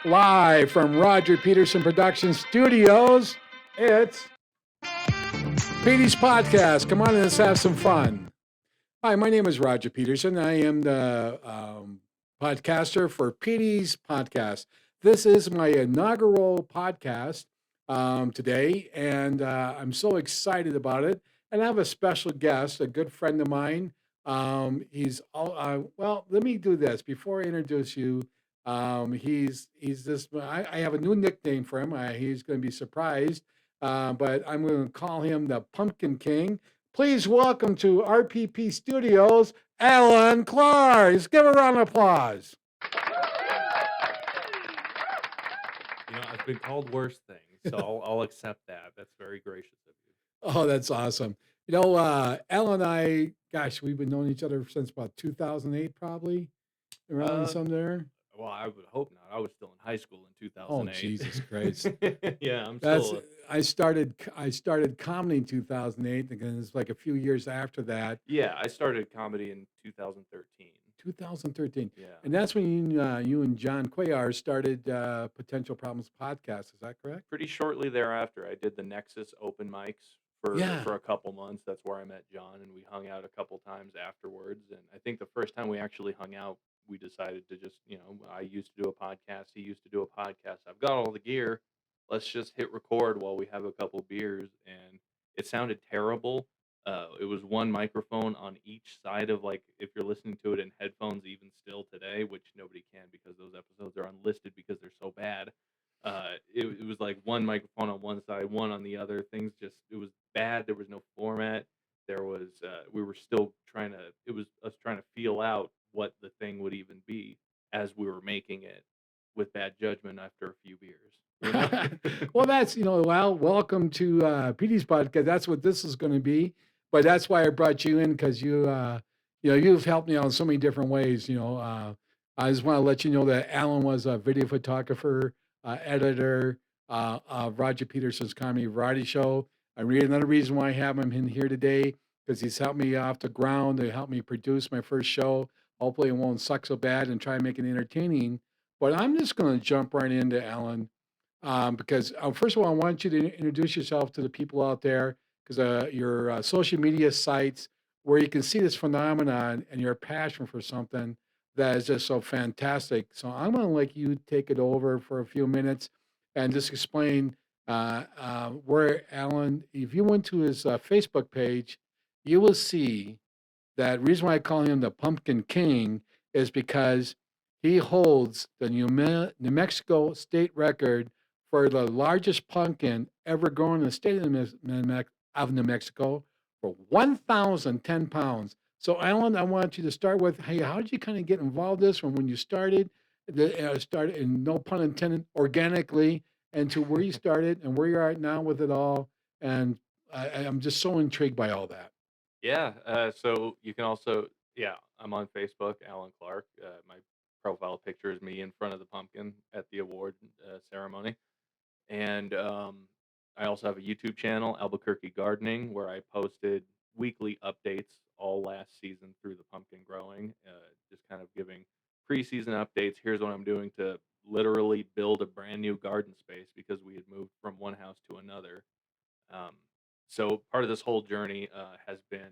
Live from Roger Peterson Production Studios, it's Petey's Podcast. Come on and let's have some fun. Hi, my name is Roger Peterson. I am the podcaster for Petey's Podcast. This is my inaugural podcast today, and I'm so excited about it. And I have a special guest, a good friend of mine. Well, let me do this before I introduce you. He's this. I have a new nickname for him. He's going to be surprised, but I'm going to call him the Pumpkin King. Please welcome to RPP Studios, Alan Clark. Let's give a round of applause. I've been called worse things, so I'll accept that. That's very gracious of you. Oh, that's awesome. Alan and I, gosh, we've been knowing each other since about 2008, probably around Uh, some there. well, I would hope not. I was still in high school in Oh, 2008. Jesus Christ. Yeah, I'm That's still. I started comedy in 2008, and it's like a few years after that. Yeah, I started comedy in 2013. 2013. Yeah, And that's when you and John Cuellar started Potential Problems podcast. Is that correct? pretty shortly thereafter, I did the Nexus open mics Yeah. for a couple months. That's where I met John, and we hung out a couple times afterwards. And I think the first time we actually hung out, we decided to just, I used to do a podcast. He used to do a podcast. I've got all the gear. Let's just hit record while we have a couple beers. And it sounded terrible. It was one microphone on each side of, like, if you're listening to it in headphones, even still today, which nobody can because those episodes are unlisted because they're so bad. It was like one microphone on one side, one on the other. It was bad. There was no format. We were still it was us trying to feel out what the thing would even be as we were making it with bad judgment after a few beers. Well, welcome to Petey's podcast. That's what this is going to be. But that's why I brought you in because you've helped me out in so many different ways. I just want to let you know that Alan was a video photographer, editor of Roger Peterson's comedy variety show. Another reason why I have him in here today because he's helped me off the ground. They helped me produce my first show. Hopefully, it won't suck so bad and try and make it entertaining. But I'm just going to jump right into Alan because first of all, I want you to introduce yourself to the people out there because your social media sites where you can see this phenomenon and your passion for something that is just so fantastic. So I'm going to let you take it over for a few minutes and just explain where Alan, if you went to his Facebook page, you will see that reason why I call him the Pumpkin King is because he holds the New Mexico state record for the largest pumpkin ever grown in the state of New Mexico for 1,010 pounds. So, Alan, I want you to start with, hey, how did you kind of get involved in this from when you started, and no pun intended, organically, and to where you started and where you're at now with it all? And I'm just so intrigued by all that. Yeah. So you can also, yeah, I'm on Facebook, Alan Clark. My profile picture is me in front of the pumpkin at the award ceremony. And I also have a YouTube channel, Albuquerque Gardening, where I posted weekly updates all last season through the pumpkin growing, just kind of giving preseason updates. Here's what I'm doing to literally build a brand new garden space because we had moved from one house to another. Um, so part of this whole journey has been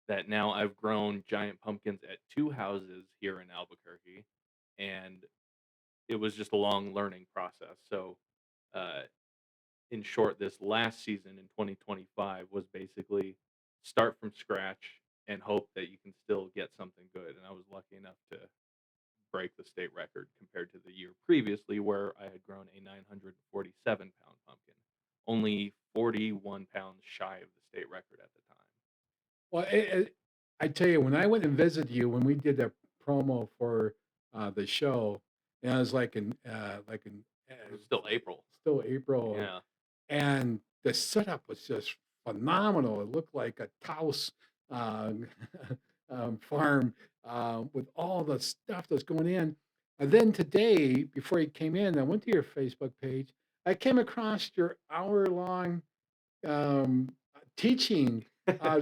that now I've grown giant pumpkins at two houses here in Albuquerque, and it was just a long learning process. So, uh, in short, this last season in 2025 was basically start from scratch and hope that you can still get something good. And I was lucky enough to break the state record compared to the year previously, where I had grown a 947-pound pumpkin, only 41 pounds shy of the state record at the time. Well, I tell you, when I went and visited you, when we did the promo for the show, and I was It was still April. still April, Yeah. and the setup was just phenomenal. It looked like a Taos uh, farm with all the stuff that's going in. And then today, before you came in, I went to your Facebook page. I came across your hour-long um, teaching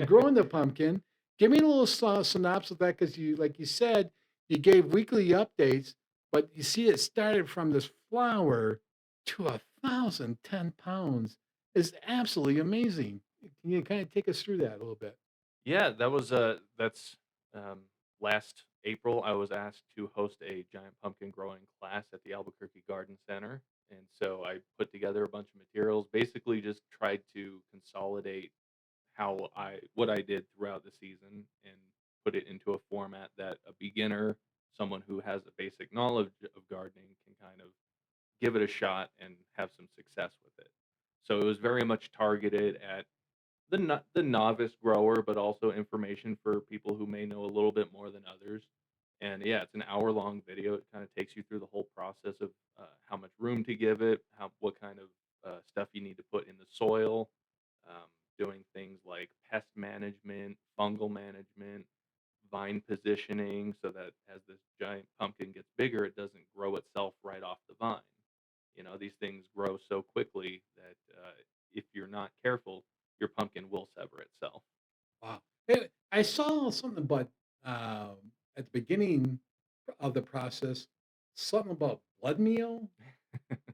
growing the pumpkin. Give me a little synopsis of that because you, like you said, you gave weekly updates. But you see, it started from this flower to 1,010 pounds. It's absolutely amazing. Can you kind of take us through that a little bit? Yeah, that's um, last April. I was asked to host a giant pumpkin growing class at the Albuquerque Garden Center, and so I put together a bunch of materials. Basically, just tried to consolidate how I what I did throughout the season and put it into a format that a beginner, someone who has a basic knowledge of gardening, can kind of give it a shot and have some success with it. So it was very much targeted at the novice grower, but also information for people who may know a little bit more than others. And yeah, it's an hour-long video. It kinda takes you through the whole process of, how much room to give it, how what kind of, stuff you need to put in the soil, um, doing things like pest management, fungal management, vine positioning, so that as this giant pumpkin gets bigger, it doesn't grow itself right off the vine. These things grow so quickly that, if you're not careful, your pumpkin will sever itself. Wow. I saw something about at the beginning of the process, something about blood meal.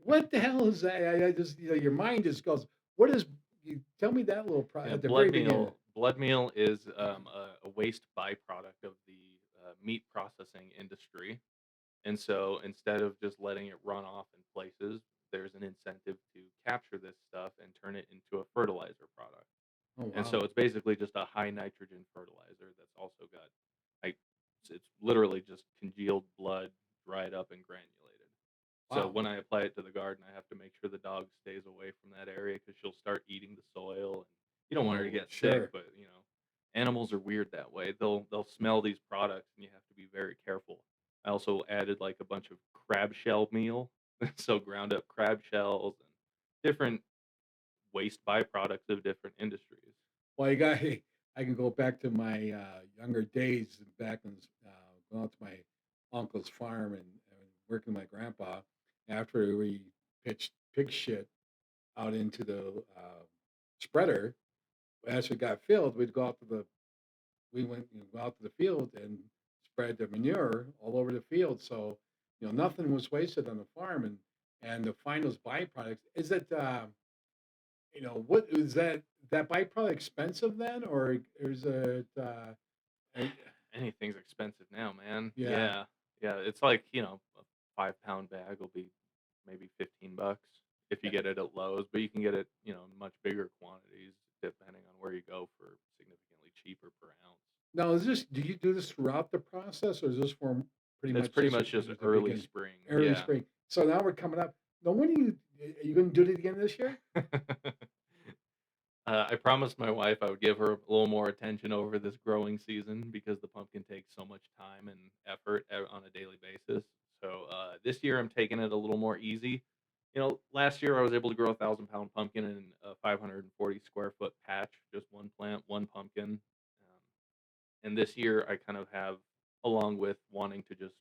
What the hell is that? I just, your mind just goes, what is, you tell me that little Yeah, at the very blood beginning. meal blood meal is, a waste byproduct of the, meat processing industry, and so instead of just letting it run off in places, there's an incentive to capture this stuff and turn it into a fertilizer product. Oh, And so wow. it's basically just a high nitrogen fertilizer that's also got like it's literally just congealed blood dried up and granulated. So Wow. when I apply it to the garden, I have to make sure the dog stays away from that area because she'll start eating the soil, and you don't want her to Oh, get sick. sure. But animals are weird that way. They'll smell these products, and you have to be very careful. I also added like a bunch of crab shell meal, so ground up crab shells and different waste byproducts of different industries. Well, you got, I can go back to my younger days, back when going out to my uncle's farm and working with my grandpa after we pitched pig shit out into the spreader. As it got filled, we'd go out to the we went go out to the field and spread the manure all over the field. So nothing was wasted on the farm, and to find those byproducts. Is it what is that byproduct expensive then, or is it uh, Anything's expensive now, man. yeah, Yeah. Yeah, it's like, a 5-pound bag will be maybe 15 bucks if you yeah. get it at Lowe's, but you can get it, in much bigger quantities depending on where you go for significantly cheaper per ounce. Now, is this do you do this throughout the process, or is this for pretty It's much pretty just much just at the early beginning, spring. early Yeah. spring? So now we're coming up. Now, when are you going to do it again this year? I promised my wife I would give her a little more attention over this growing season because the pumpkin takes so much time and effort on a daily basis. So this year I'm taking it a little more easy. Last year I was able to grow 1,000-pound pumpkin in a 540 square foot patch, just one plant, one pumpkin. And this year I kind of have, along with wanting to just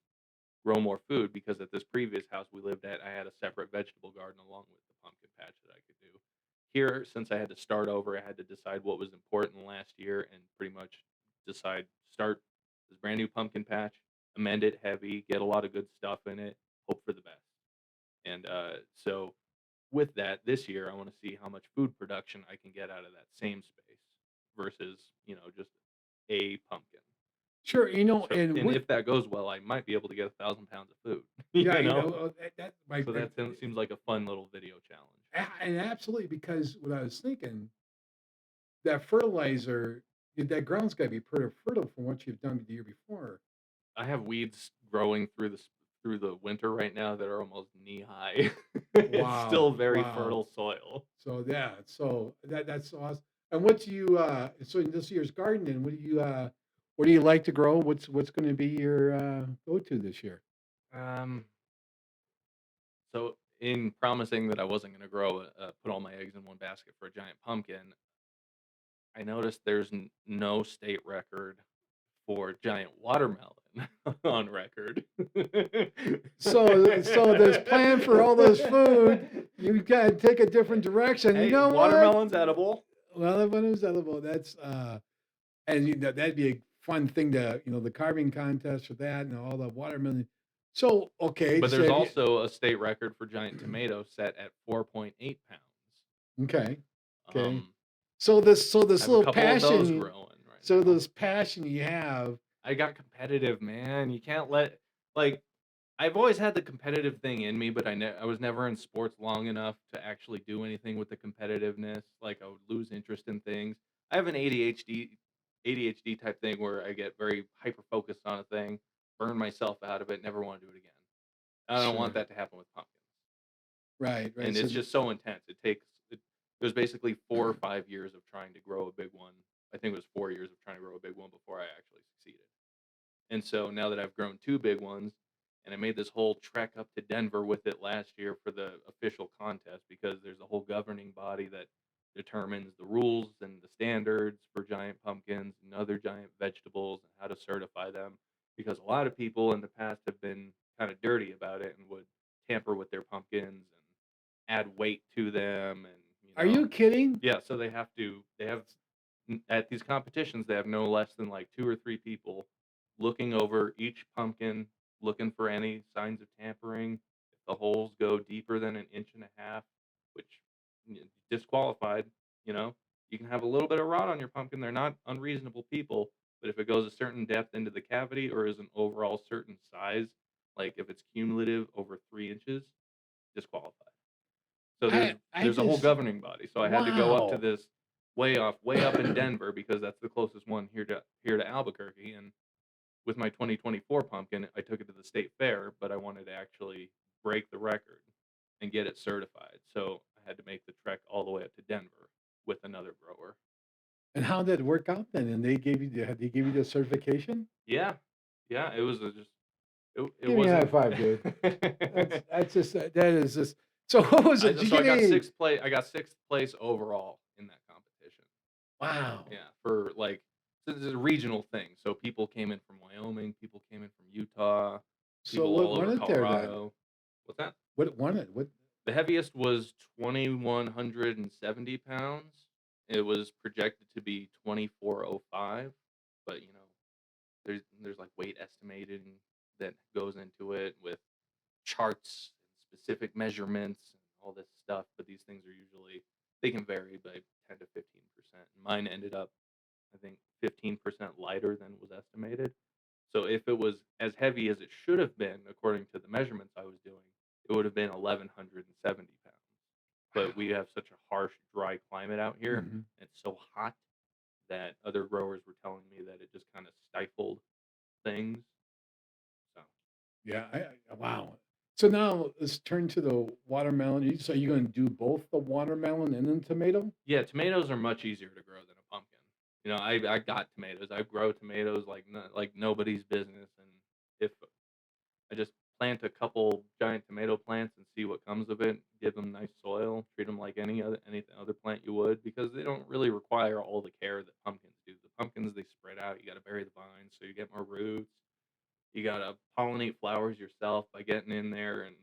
grow more food, because at this previous house we lived at, I had a separate vegetable garden along with the pumpkin patch that I could do. Here, since I had to start over, I had to decide what was important last year and pretty much start this brand new pumpkin patch, amend it heavy, get a lot of good stuff in it, hope for the best. And so with that, this year I want to see how much food production I can get out of that same space versus, just a pumpkin. Sure, So, and and what? if that goes well, I might be able to get 1,000 pounds of food, Yeah, that So seems like a fun little video challenge. and absolutely, because what I was thinking, that fertilizer, that ground's got to be pretty fertile from what you've done the year before. I have weeds growing through the winter right now that are almost knee high. It's Wow, still very wow. fertile soil. So yeah, so that's awesome. And what do you so in this year's gardening, what do you like to grow? What's going to be your go-to this year? Um, so in promising that I wasn't gonna put all my eggs in one basket for a giant pumpkin, I noticed there's no state record for giant watermelon on record. So this plan for all this food, you got to take a different direction. You Hey, know what? watermelon's edible. Well, if it was edible, that's and that'd be a fun thing to the carving contest for that and all the watermelon. So, okay, But so there's have you also a state record for giant tomato set at 4.8 pounds. okay, okay. Um, So I this have a little couple of those passion growing right so now. this passion you have I got competitive, man. You can't let like I've always had the competitive thing in me, but I was never in sports long enough to actually do anything with the competitiveness. Like I would lose interest in things. I have an ADHD type thing where I get very hyper focused on a thing, burn myself out of it, never want to do it again. I don't want sure. that to happen with pumpkins. Right, right. And So it's just so intense. It was basically 4 or 5 years of trying to grow a big one. I think it was 4 years of trying to grow a big one before I actually succeeded. And so now that I've grown 2 big ones, and I made this whole trek up to Denver with it last year for the official contest because there's a whole governing body that determines the rules and the standards for giant pumpkins and other giant vegetables and how to certify them. Because a lot of people in the past have been kind of dirty about it and would tamper with their pumpkins and add weight to them and, are you kidding? yeah, so they have at these competitions, they have no less than like 2 or 3 people looking over each pumpkin, looking for any signs of tampering. If the holes go deeper than an inch and a half, which disqualified, you know, you can have a little bit of rot on your pumpkin. They're not unreasonable people, but if it goes a certain depth into the cavity or is an overall certain size, like if it's cumulative over 3 inches, disqualified. So I there's a whole just governing body, so I had to go up to wow. this way up in Denver because that's the closest one here to Albuquerque, and with my 2024 pumpkin, I took it to the state fair, but I wanted to actually break the record and get it certified, so I had to make the trek all the way up to Denver with another grower. And how did it work out then? And they gave you the certification? Yeah. Yeah, it was a just it Give me a high wasn't five, dude. That's just that is just so what was it? Did you so get any I got 6th place overall in that competition. wow. Yeah, for like this is a regional thing. So people came in from Wyoming, people came in from Utah, So people what all won over it there then? Colorado. What's that? What won it? What The heaviest was 2,170 pounds. It was projected to be 2,405, but there's like weight estimating that goes into it with charts and specific measurements and all this stuff. But these things are usually they can vary by 10 to 15%. Mine ended up I think 15% lighter than was estimated. So if it was as heavy as it should have been, according to the measurements I was doing, it would have been 1,170 pounds. But we wow. have such a harsh, dry climate out here. Mhm. It's so hot that other growers were telling me that it just kind of stifled things. So Yeah, wow. So now let's turn to the watermelon. So you're going to do both the watermelon and then tomato? yeah, tomatoes are much easier to grow than a pumpkin. I got tomatoes. I grow tomatoes like like nobody's business, and if I just plant a couple giant tomato plants and see what comes of it. Give them nice soil. Treat them like any other plant you would, because they don't really require all the care that pumpkins do. The pumpkins they spread out. You got to bury the vines so you get more roots. You got to pollinate flowers yourself by getting in there and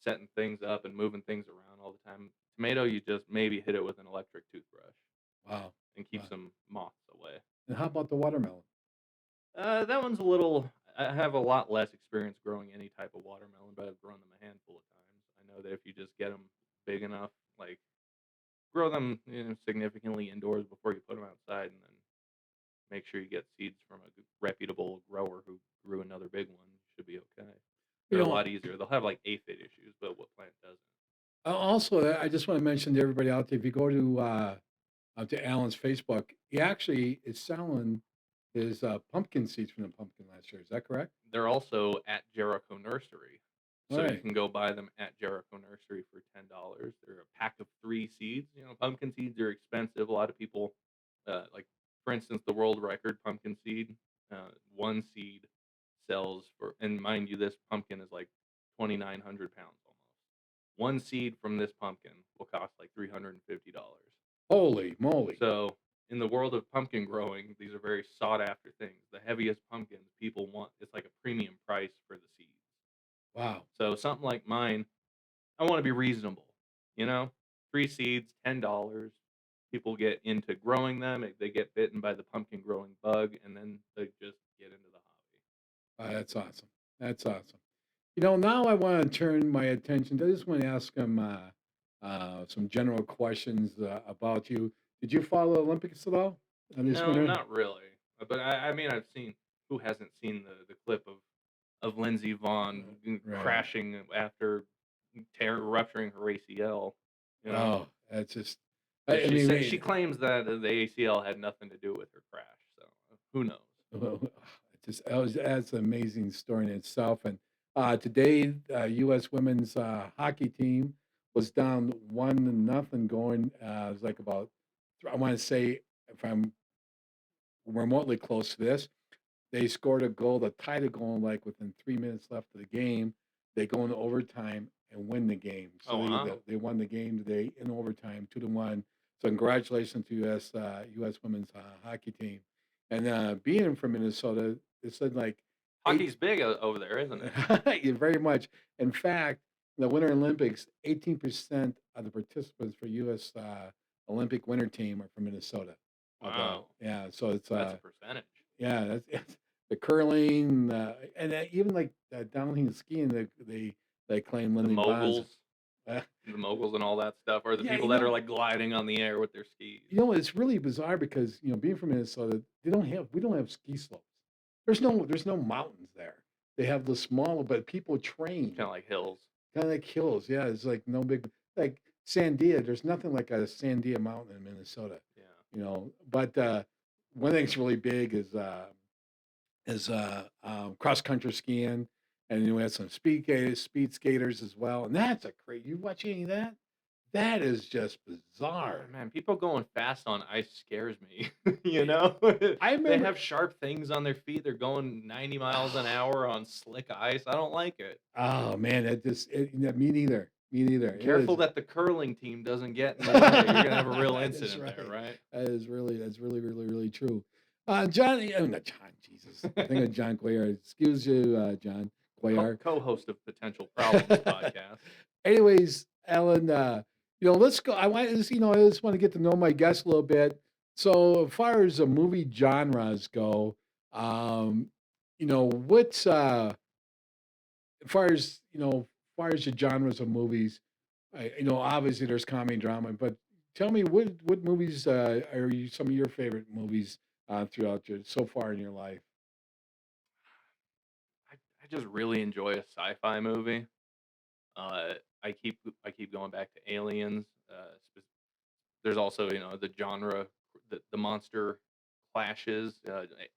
setting things up and moving things around all the time. Tomato, you just maybe hit it with an electric toothbrush Wow. and keep Wow. some moths away. And how about the watermelon? That one's a little. I have a lot less experience growing any type of watermelon, but I've grown them a handful of times. I know that if you just get them big enough, like grow them significantly indoors before you put them outside, and then make sure you get seeds from a reputable grower who grew another big one. You should be okay. You They're a know, lot easier. They'll have like aphid issues, but what plant doesn't? also, I just want to mention to everybody out there, if you go to Alan's Facebook, he actually is selling his pumpkin seeds from the pumpkin last year. Is that correct? They're also at Jericho Nursery. All So you right. can go buy them at Jericho Nursery for $10. They're a pack of 3 seeds. Pumpkin seeds are expensive. A lot of people, like, for instance, the world record pumpkin seed, 1 seed sells for, and mind you, this pumpkin is like 2,900 pounds almost. 1 seed from this pumpkin will cost like $350. Holy moly! So, in the world of pumpkin growing, these are very sought after things. The heaviest pumpkins people want, it's like a premium price for the seeds. Wow. So, something like mine, I want to be reasonable. You know, 3 seeds, $10. People get into growing them. They get bitten by the pumpkin growing bug, and then they just get into the hobby. That's awesome. That's awesome. Now I want to turn my attention. I just want to ask him some general questions about you. Did you follow Olympics at all this No, winter? not really. But I mean, I've seen who hasn't seen the clip of Lindsey Vonn Right. crashing after rupturing her ACL. You know, Oh, that's just. but I mean, she claims that the ACL had nothing to do with her crash. So who knows? well, that's an amazing story in itself. And today, U.S. women's hockey team was down 1-0 going. It was like about, I want to say, if I'm remotely close to this, they scored a goal that tied a goal like within 3 minutes left of the game. They go into overtime and win the game. So Oh wow, they won the game today in overtime, 2-1. So congratulations to U.S. women's hockey team. And being from Minnesota, it said like eight. hockey's big over there, isn't it? Yeah, very much. In fact, the Winter Olympics, 18% of the participants for U.S. Olympic winter team are from Minnesota. Wow, Yeah, so it's that's a percentage. yeah, that's it's the curling, and even like downhill skiing, they claim The Lindsey Von's. moguls, Uh, the moguls, and all that stuff, or the yeah, people that are like gliding on the air with their skis. it's really bizarre because being from Minnesota, we don't have ski slopes. There's no mountains there. They have the small, but people It's train kind of like hills. kind of like hills. Yeah, it's like no big like Sandia. There's nothing like a Sandia mountain in Minnesota. Yeah. But one thing's really big is cross country skiing, and we had some speed skaters as well. And that's a great. You watch any of that? That is just Yeah, bizarre. man, people going fast on ice scares me. You know, I they remember. have sharp things on their feet. They're going 90 miles an hour on slick ice. I don't like it. Oh man, me neither. Me neither. It Careful is. that the curling team doesn't get in the way. You're gonna have a real That is incident there, right. right? That's really, really, really true. John, not John, Jesus. I think of John Cuellar. Excuse you, John Cuellar. Co-host of Potential Problems podcast. Anyways, Alan, let's go. I just want to get to know my guests a little bit. So, as far as the movie genres go, what's as far as the genres of movies, obviously there's comedy, drama, but tell me what movies are some of your favorite movies throughout your so far in your life? I just really enjoy a sci-fi movie. Uh, I keep going back to Aliens. There's also the genre, the monster clashes.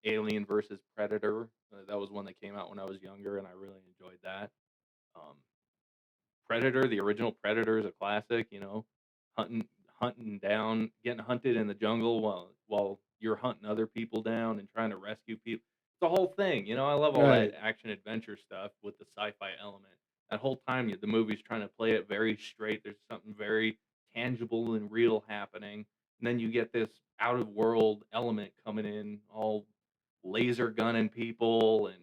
Alien versus Predator. That was one that came out when I was younger, and I really enjoyed that. Um, Predator, the original Predator, is a classic. Hunting down, getting hunted in the jungle while you're hunting other people down and trying to rescue people. It's the whole thing. I love all that Right. action adventure stuff with the sci-fi element. That whole time, the movie's trying to play it very straight. There's something very tangible and real happening, and then you get this out of world element coming in, all laser gunning people and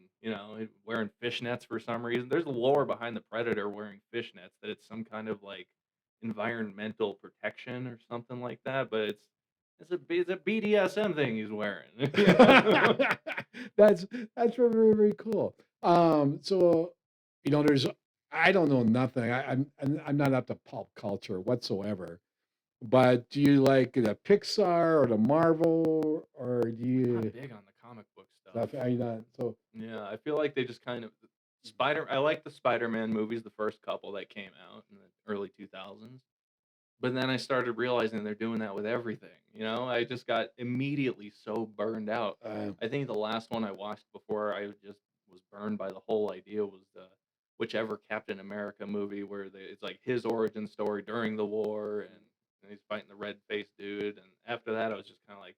wearing fishnets for some reason. There's lore behind the predator wearing fishnets that it's some kind of like environmental protection or something like that, but it's a BDSM thing he's wearing. that's that's very, very, very cool. So there's I don't know nothing. I'm not up to pulp culture whatsoever. But do you like the Pixar or the Marvel, or do I'm not you big on the comic book stuff. stuff? Are you not? So Yeah, I feel like they just kind of I like the Spider-Man movies, the first couple that came out in the early 2000s. But then I started realizing they're doing that with everything. I just got immediately so burned out. uh, I think the last one I watched before I just was burned by the whole idea was the whichever Captain America movie where it's like his origin story during the war and he's fighting the red faced dude. And after that, I was just kind of like,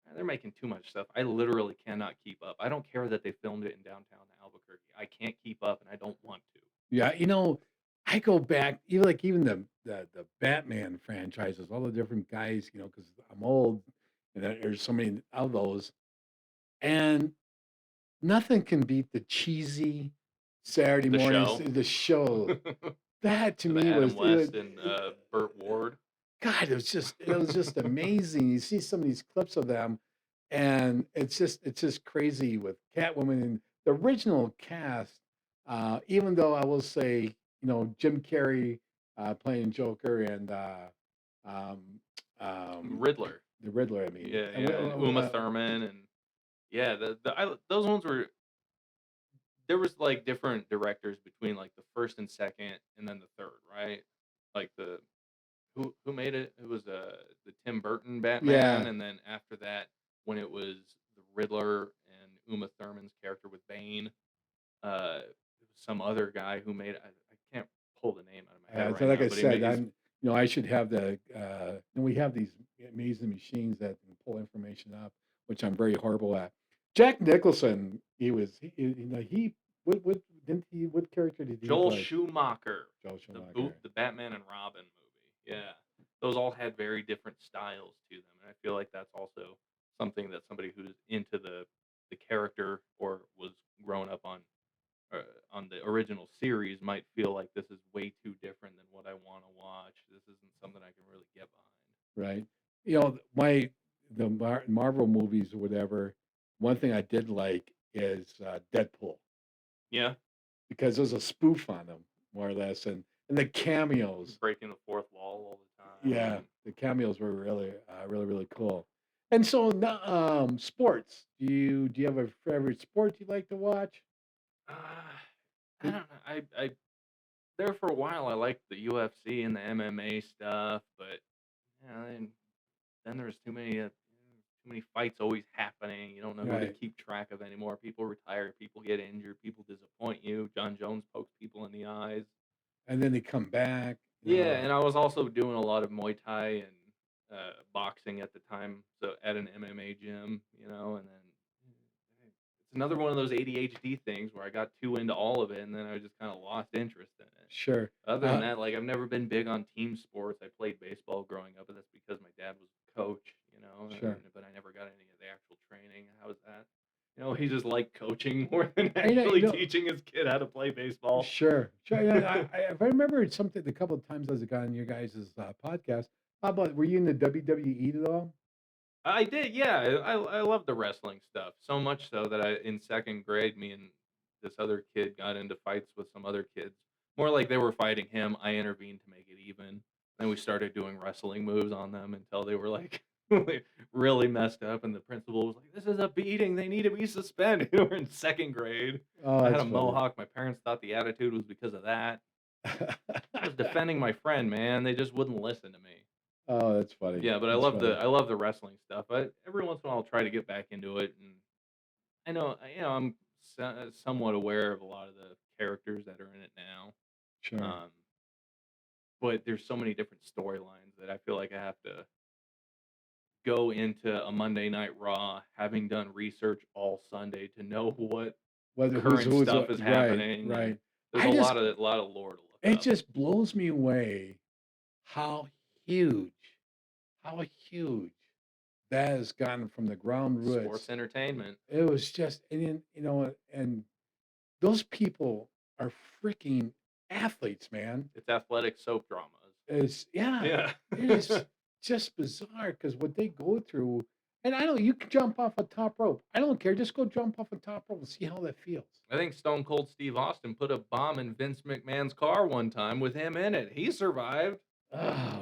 "Man, they're making too much stuff. I literally cannot keep up. I don't care that they filmed it in downtown Albuquerque. I can't keep up and I don't want to." yeah, I go back even the Batman franchises, all the different guys, because I'm old, and there's so many of those, and nothing can beat the cheesy Saturday The mornings, show. the show. That to The me Adam was West and Burt Ward. God, it was just amazing. You see some of these clips of them, and it's just crazy with Catwoman and the original cast. Even though I will say, Jim Carrey playing Joker and um, um, Riddler. the Riddler. I mean, Yeah, and yeah, and Uma Thurman, and yeah, those ones were there was like different directors between like the first and second, and then the third, right? Like the who made it? It was the Tim Burton Batman, yeah, and then after that, when it was the Riddler and Uma Thurman's character with Bane, it was some other guy who made it. I can't pull the name out of my head so right like now, I but he said, made his I should have and we have these amazing machines that can pull information up, which I'm very horrible at. Jack Nicholson, he what didn't he what character did he Joel play? Schumacher, Joe Schumacher. the Batman and Robin movie. Yeah, those all had very different styles to them, and I feel like that's also something that somebody who's into the character or was grown up uh, on the original series might feel like this is way too different than what I want to watch. This isn't something I can really get behind. Right. Marvel movies or whatever. One thing I did like is Deadpool Yeah, because there's a spoof on them more or less, and the cameos. breaking the fourth wall all the time, Yeah, and the cameos were really, really cool. And so, sports. Do you have a favorite sport you like to watch? I don't know. I there for a while I liked the UFC and the MMA stuff, but yeah, then there's too many fights always happening. You don't know who to Right. keep track of anymore. People retire, people get injured, people disappoint you. John Jones pokes people in the eyes. And then they come back. Yeah, and I was also doing a lot of Muay Thai and boxing at the time, so at an MMA gym, and then it's another one of those ADHD things where I got too into all of it, and then I just kind of lost interest in it. Sure. Other than Uh, that, like I've never been big on team sports. I played baseball growing up, but that's because my dad was a coach, sure. but I never got any of the actual training. How was that? He just liked coaching more than I know, actually teaching his kid how to play baseball. sure, sure. Yeah, if I remember something, the couple of times I was on your guys' podcast, how about were you in the WWE at all? I did, yeah. I love the wrestling stuff so much so that in second grade, me and this other kid got into fights with some other kids. More like they were fighting him. I intervened to make it even. Then we started doing wrestling moves on them until they were like really messed up. And the principal was like, "This is a beating. They need to be suspended." We were in second grade. Oh, I had that's a funny. mohawk. My parents thought the attitude was because of that. I was defending my friend, man. They just wouldn't listen to me. Oh, that's funny. Yeah, but That's funny. I love the wrestling stuff. Every once in a while, I'll try to get back into it, and I'm somewhat aware of a lot of the characters that are in it now. Sure. Um, but there's so many different storylines that I feel like I have to go into a Monday Night Raw, having done research all Sunday to know what Whether current who's stuff is right, happening, and right. there's I just a lot of lore to look it up. just blows me away how huge, how huge that has gotten from the ground Sports roots. entertainment. It was just, and then, and those people are freaking athletes, man. It's athletic soap dramas. It's yeah, Yeah. it is just bizarre because what they go through. And I know you can jump off a top rope. I don't care. Just go jump off a top rope and see how that feels. I think Stone Cold Steve Austin put a bomb in Vince McMahon's car one time with him in it. He survived. Oh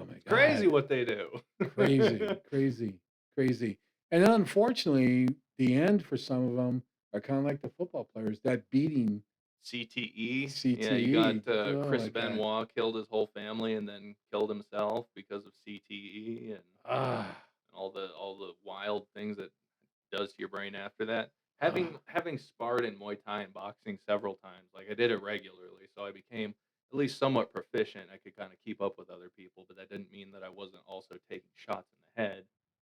my It's crazy God. what they do. Crazy, crazy, crazy. And then unfortunately, the end for some of them are kind of like the football players, that beating CTE. Yeah, you got CTE. Oh Chris my God. Benoit killed his whole family and then killed himself because of CTE and Ah, all the wild things that does to your brain after that. ah, Having sparred in Muay Thai and boxing several times, like I did it regularly, so I became at least somewhat proficient. I could kind of keep up with other people, but that didn't mean that I wasn't also taking shots in the head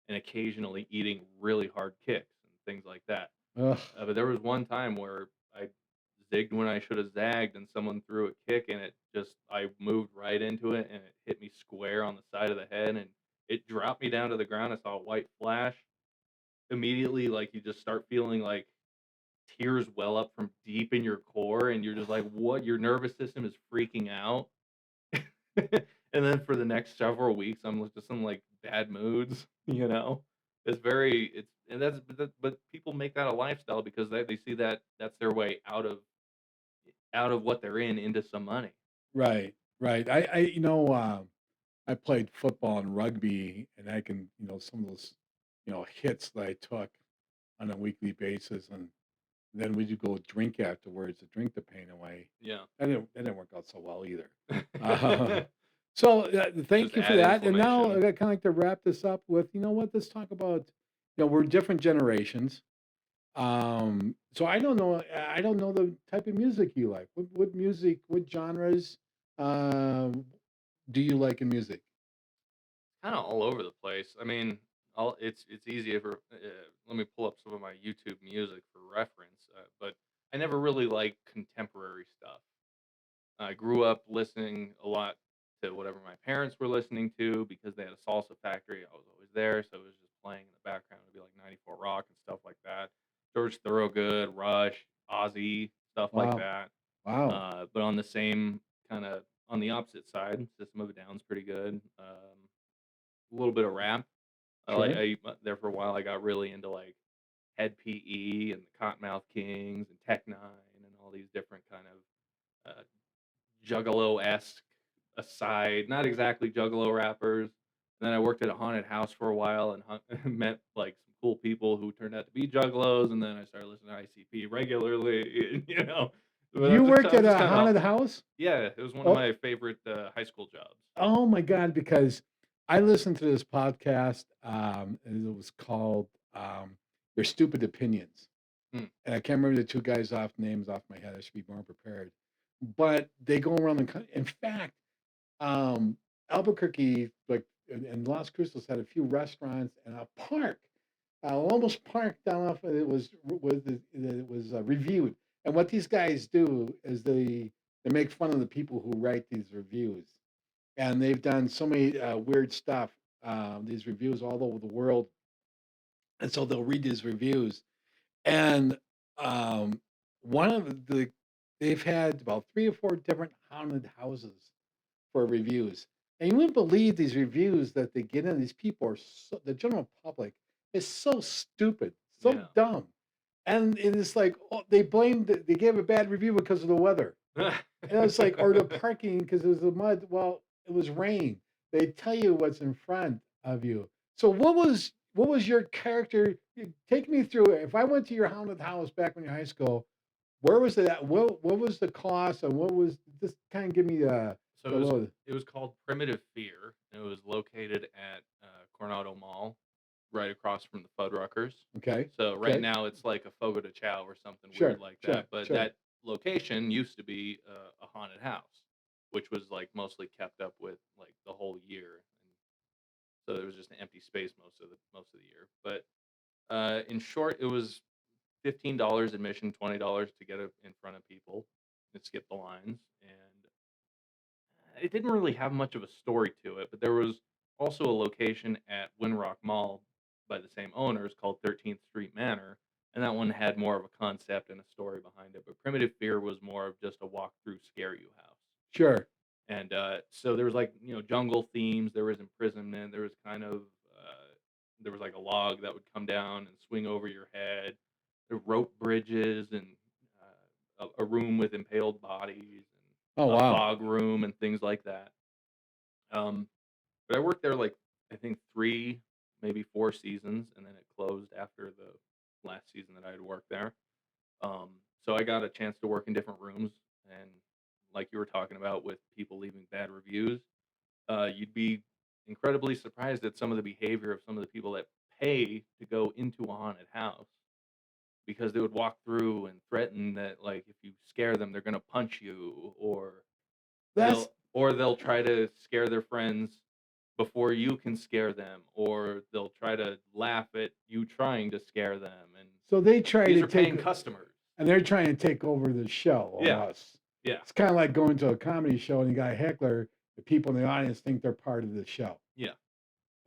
and occasionally eating really hard kicks and things like that. ugh. But there was one time where I zigged when I should have zagged, and someone threw a kick, and I moved right into it, and it hit me square on the side of the head, and it dropped me down to the ground. I saw a white flash immediately. Like you just start feeling like tears well up from deep in your core, and you're just like, what? Your nervous system is freaking out. And then for the next several weeks, I'm just in like bad moods. It's very it's and that's but people make that a lifestyle because they see that that's their way out of out of what they're in into some money. Right, right. I played football and rugby, and I can, some of those, hits that I took on a weekly basis, and then we would go drink afterwards to drink the pain away. Yeah. That didn't work out so well either. Uh, so thank Just you for add that. And now inflammation. I kind of like to wrap this up with, what? Let's talk about, we're different generations. So I don't know the type of music you like. What music, what genres um, do you like in music? Kinda all over the place. I mean, all it's easy for let me pull up some of my YouTube music for reference, but I never really liked contemporary stuff. I grew up listening a lot to whatever my parents were listening to because they had a salsa factory. I was always there, so it was just playing in the background. It'd be like 94 Rock and stuff like that. George Thorogood, Rush, Ozzy, stuff like Wow. that. Wow. But on the same kinda on the opposite side, System of a Down's pretty good. A little bit of rap. Sure. There for a while, I got really into, like, Head PE and the Cottonmouth Kings and Tech Nine and all these different kind of, Juggalo-esque aside not exactly Juggalo rappers. And then I worked at a haunted house for a while and met, like, some cool people who turned out to be juggalos, and then I started listening to ICP regularly, and, but You worked I'm at just a kinda haunted house? yeah, it was one of Oh, my favorite, high school jobs. oh my God, because I listened to this podcast, and it was called Your Stupid Opinions. Mm, And I can't remember the two guys off names off my head. I should be more prepared. But they go around the country. In fact, Albuquerque, like and Las Cruces, had a few restaurants and a park, almost park down off. It was reviewed. And what these guys do is they make fun of the people who write these reviews, and they've done so many weird stuff. These reviews all over the world, and so they'll read these reviews, and um, one of they've had about 3 or 4 different haunted houses for reviews. And you wouldn't believe these reviews that they get in. These people are the general public is so stupid, so yeah. dumb. And it is like they gave a bad review because of the weather. And it's like, or the parking because it was the mud. Well, it was rain. They tell you what's in front of you. So what was your character? Take me through it. If I went to your haunted house back when you're in high school, where was it at? What was the cost and what was just kind of give me So the little it was called Primitive Fear, and it was located at, Coronado Mall, right across from the Fuddruckers. okay. So right Okay. now it's like a Fogo de Chao or something weird Sure, like sure, that, but sure. that location used to be a haunted house, which was, like, mostly kept up with, like, the whole year, and so there was just an empty space most of the year, but, in short, it was $15 admission, $20 to get up in front of people and skip the lines, and it didn't really have much of a story to it, but there was also a location at Winrock Mall by the same owners called 13th Street Manor, and that one had more of a concept and a story behind it. But Primitive Fear was more of just a walk through scare you house. Sure. And so there was like jungle themes, there was imprisonment, there was kind of there was like a log that would come down and swing over your head, the rope bridges and a room with impaled bodies Oh, and a wow. fog room and things like that. Um, but I worked there like I think 3, maybe 4 seasons, and then it closed after the last season that I had worked there. Um, so I got a chance to work in different rooms, and like you were talking about with people leaving bad reviews, you'd be incredibly surprised at some of the behavior of some of the people that pay to go into a haunted house because they would walk through and threaten that like if you scare them, they're gonna punch you, or That's they'll try to scare their friends before you can scare them, or they'll try to laugh at you trying to scare them, and so they try these to are take paying customers. and they're trying to take over the show Yeah, almost. yeah, It's kind of like going to a comedy show and you got a heckler, the people in the audience think they're part of the show. yeah,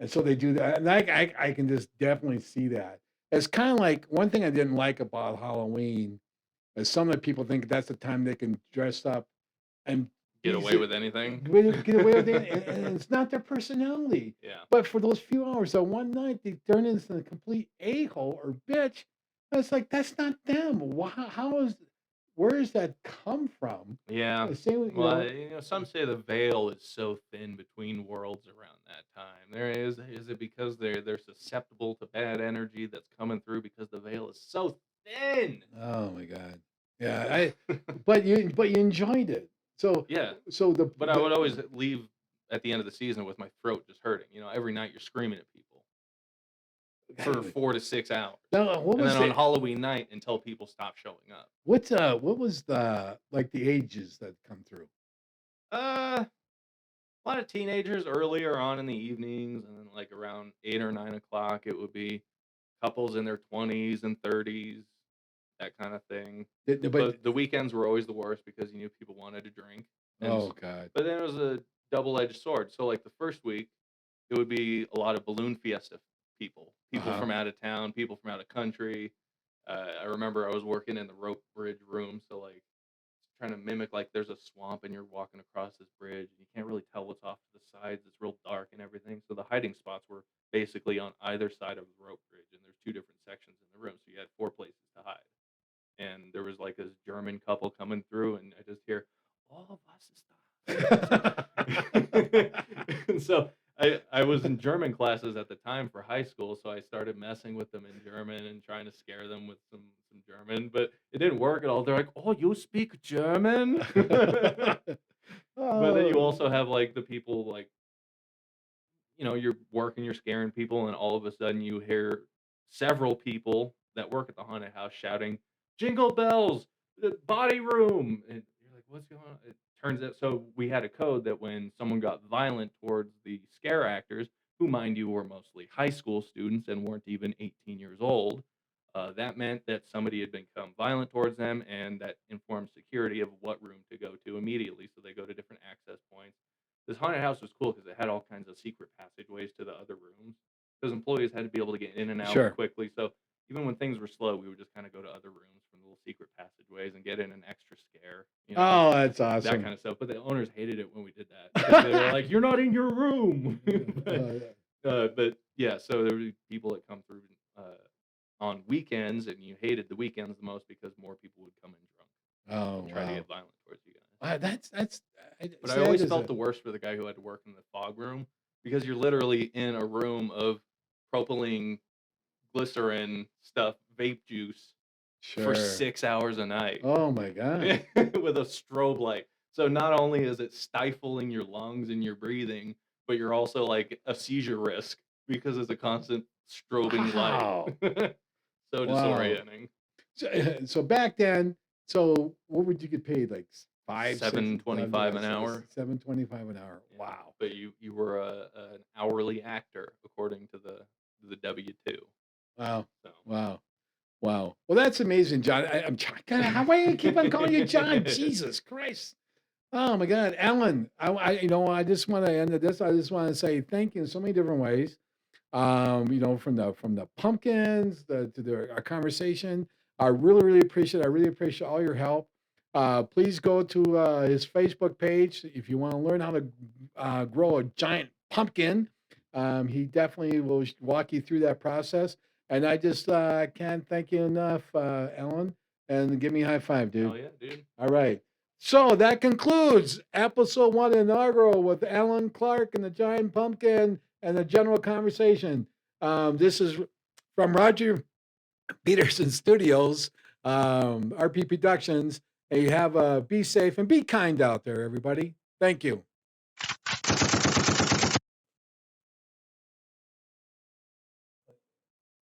And so they do that. And I can just definitely see that. It's kind of like one thing I didn't like about Halloween is some of the people think that's the time they can dress up and get be away with anything. get away with it, and it's not their personality. Yeah, But for those few hours, that one night, they turn into a complete a hole or bitch. And it's like that's not them. How is? where does that come from? Yeah. Same with, Well, some say the veil is so thin between worlds around that time. There is it because they're susceptible to bad energy that's coming through because the veil is so thin. oh my God. Yeah, So I but you enjoyed it. So yeah, so but I would always leave at the end of the season with my throat just hurting. Every night you're screaming at people for anyway, 4 to 6 hours, now what and was then on the Halloween night until people stop showing up. what was the like the ages that come through? Uh, a lot of teenagers earlier on in the evenings, and then like around 8 or 9 o'clock, it would be couples in their 20s and 30s, that kind of thing. But But the weekends were always the worst because you knew people wanted to drink, oh God. but then it was a double-edged sword. So like the first week, it would be a lot of balloon fiesta people Uh-huh. from out of town, people from out of country. I remember I was working in the rope bridge room, so like trying to mimic like there's a swamp and you're walking across this bridge and you can't really tell what's off to the sides. It's real dark and everything. So the hiding spots were basically on either side of the rope bridge, and there's two different sections in the room, so you had four places to hide. And there was like this German couple coming through, and I just hear, "Oh, was ist das?" And so I was in German classes at the time for high school, so I started messing with them in German and trying to scare them with some German, but it didn't work at all. They're like, "Oh, you speak German?" But then you Oh, also have like the people like you're working, you're scaring people, and all of a sudden you hear several people that work at the haunted house shouting, "Jingle bells, the body room!" And you're like, "What's going on?" It turns out, so we had a code that when someone got violent towards the scare actors, who, mind you, were mostly high school students and weren't even 18 years old, that meant that somebody had become violent towards them, and that informed security of what room to go to immediately. So they go to different access points. This haunted house was cool because it had all kinds of secret passageways to the other rooms. Because employees had to be able to get in and out sure. quickly. So even when things were slow, we would just kind of go to other rooms from the little secret passageways and get in an extra scare, Oh, that's that awesome. kind of stuff. But the owners hated it when we did that because they were like, "You're not in your room." but, Yeah. but yeah, so there would be people that come through uh, on weekends, and you hated the weekends the most because more people would come in drunk Oh, and try to wow. get violent towards you guys. That's But I sad always as felt a the worst for the guy who had to work in the fog room because you're literally in a room of propylene glycerin stuff, vape juice for sure. 6 hours a night Oh my God. with a strobe light. So not only is it stifling your lungs and your breathing, but you're also like a seizure risk because it's a constant strobing light. Wow. So Wow. disorienting. So, so back then, so what would you get paid? Like five, six, Seven seven, 25 an hour. 7.25 an hour. Yeah, Wow. but you were an hourly actor according to the W-2. Wow. So Wow. Wow. Well, that's amazing, John. I'm trying. God, how why do I keep on calling you John? Jesus Christ. Oh my God, Alan. I just want to end this. I just want to say thank you in so many different ways. From the pumpkins to our conversation. I really, really appreciate it. I really appreciate all your help. Please go to his Facebook page if you want to learn how to grow a giant pumpkin. He definitely will walk you through that process. And I just can't thank you enough, Alan. And give me a high five, dude. hell yeah, dude. All right. So that concludes episode one inaugural with Alan Clark and the Giant Pumpkin and the general conversation. This is from Roger Peterson Studios, RP Productions. And you have be safe and be kind out there, everybody. Thank you.